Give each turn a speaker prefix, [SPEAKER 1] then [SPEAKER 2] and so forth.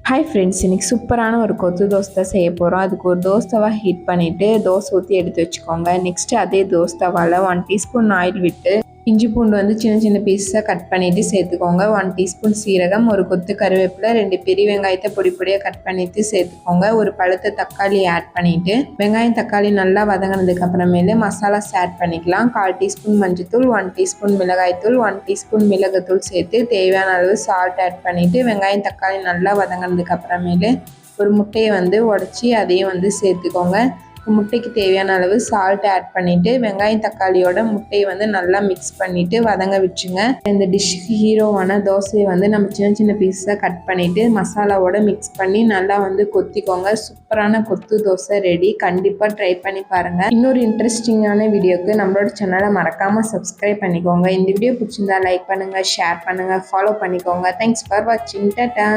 [SPEAKER 1] Hi friends, இன்றைக்கி சூப்பரான ஒரு கொத்து தோசை தான் செய்ய போகிறோம். அதுக்கு ஒரு தோசை தவா ஹீட் பண்ணிவிட்டு தோசை ஊற்றி எடுத்து வச்சுக்கோங்க. நெக்ஸ்ட்டு அதே தோசை தவாவில் 1 டீஸ்பூன் ஆயில் விட்டு இஞ்சி பூண்டு சின்ன சின்ன பீஸாக கட் பண்ணிவிட்டு சேர்த்துக்கோங்க. 1 டீஸ்பூன் சீரகம், ஒரு கொத்து கருவேப்பிலை, 2 பெரிய வெங்காயத்தை பொடி பொடியாக கட் பண்ணிவிட்டு சேர்த்துக்கோங்க. ஒரு பழுத்த தக்காளி ஆட் பண்ணிவிட்டு வெங்காயம் தக்காளி நல்லா வதங்கினதுக்கு அப்புறமேலே மசாலாஸ் ஆட் பண்ணிக்கலாம். 1/4 டீஸ்பூன் மஞ்சத்தூள், 1 டீஸ்பூன் மிளகாய்த்தூள், 1 டீஸ்பூன் மிளகுத்தூள் சேர்த்து தேவையான அளவு சால்ட் ஆட் பண்ணிவிட்டு வெங்காயம் தக்காளி நல்லா வதங்கினதுக்கு அப்புறமேலே ஒரு முட்டையை உடச்சி அதையும் சேர்த்துக்கோங்க. முட்டைக்கு தேவையான அளவு சால்ட் ஆட் பண்ணிவிட்டு வெங்காயம் தக்காளியோட முட்டையை நல்லா மிக்ஸ் பண்ணிவிட்டு வதங்க விட்டுருங்க. இந்த டிஷ்ஷுக்கு ஹீரோவான தோசையை நம்ம சின்ன சின்ன பீஸாக கட் பண்ணிவிட்டு மசாலாவோட மிக்ஸ் பண்ணி நல்லா கொத்திக்கோங்க. சூப்பரான கொத்து தோசை ரெடி. கண்டிப்பாக ட்ரை பண்ணி பாருங்கள். இன்னொரு இன்ட்ரெஸ்டிங்கான வீடியோக்கு நம்மளோட சேனலை மறக்காமல் சப்ஸ்கிரைப் பண்ணிக்கோங்க. இந்த வீடியோ பிடிச்சிருந்தா லைக் பண்ணுங்கள், ஷேர் பண்ணுங்கள், ஃபாலோ பண்ணிக்கோங்க. தேங்க்ஸ் ஃபார் வாட்சிங். டாடா.